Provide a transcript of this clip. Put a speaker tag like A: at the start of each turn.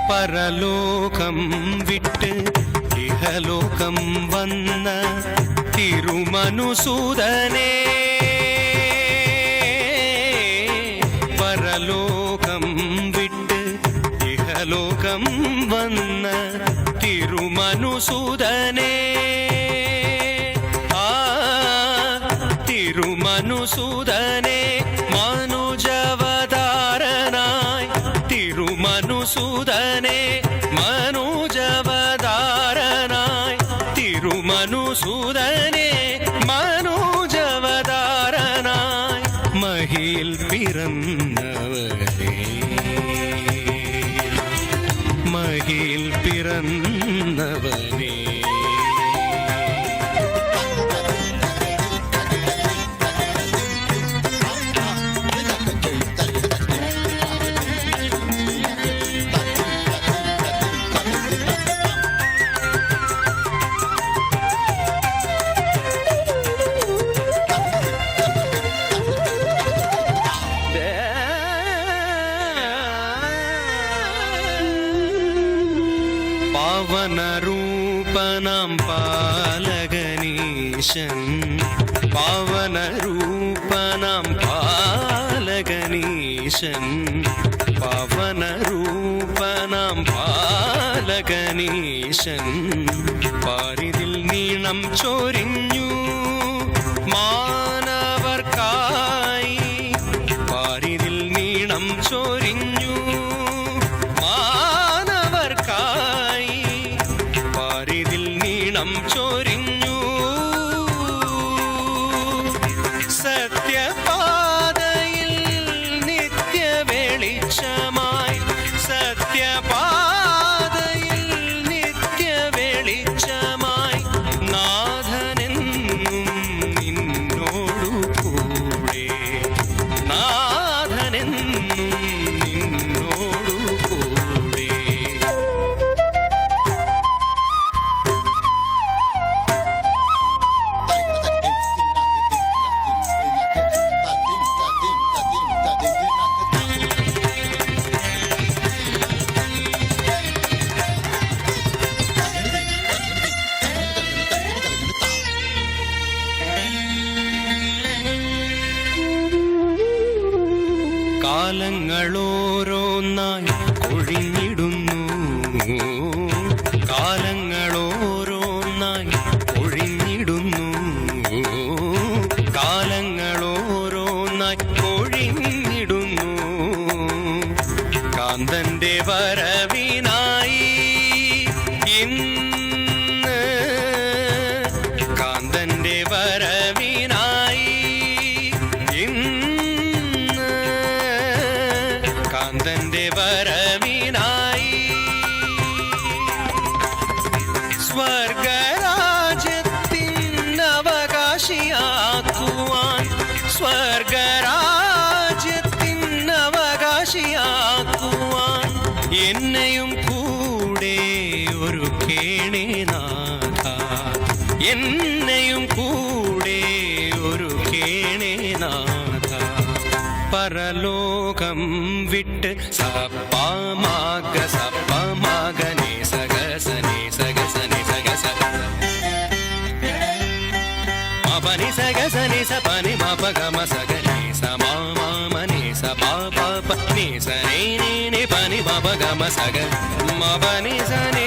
A: പരലോകം വിട്ട് ഇഹലോകം വന്ന തിരുമനുസൂദനേ, പരലോകം വിട്ട് ഇഹലോകം വന്ന തിരുമനുസൂദനേ, ആ തിരുമനുസൂദനേ, മനുജവതാരനായി തിരുമനുസൂദനേ, മനുജവതാരനായി തിരുമനുസൂദനേ, മനുജവതാരനായി മഹിയിൽ പിറന്നവനേ, മഹിയിൽ പിറന്നവനേ. പാവനരൂപനാം പാലകനീശൻ, പാവനരൂപനാം പാലകനീശൻ, പാവനരൂപനാം പാലകനീശൻ, പാരിതിൽ നീണം ചൊരിഞ്ഞു മാനവർക്കായി, പാരിതിൽ നീണം ചൊരിഞ്ഞു മാനവർക്കായി, പാരിതിൽ നീണം ചൊരിഞ്ഞു സത്യപാതയിൽ നിത്യ വെളിച്ചമായി, സത്യപാതയിൽ നിത്യ വെളിച്ചമായി, നാഥനെന്നും നിന്നോടു കൂടെ, നാഥനെന്നും നിന്നോടു കൂടെ. കാലങ്ങളോരോന്നായി ഒഴിഞ്ഞിടുന്നു, കാലങ്ങളോരോന്നായി ഒഴിഞ്ഞിടുന്നു, കാലങ്ങളോരോന്നായി ഒഴിഞ്ഞിടുന്നു, കാന്തന്റെ വരവിനായി ഇന്ന്, കാന്തന്റെ വരവിനായി ഇന്ന്, കാന്തന്റെ വരവിനായി സ്വർഗരാജ്യത്തിനവകാശിയാക്കുവാൻ, സ്വർഗരാജ്യത്തിനവകാശിയാക്കുവാൻ എന്നെയും കൂടെ ഒരു കേണേനാഥ, എന്നെയും കൂടെ ഒരു കേണേനാഥ. പരലോകം വിട്ട് സപ്പമാഗ സപ്പമാഗനേ സഗസനേ സഗസനേ സഗസ മപനി സഗസനേ സപനി മപഗമ സഗനേ സമാമനേ സപാപ നീ സനേ നീ പനി మప గమ సగ మపని సని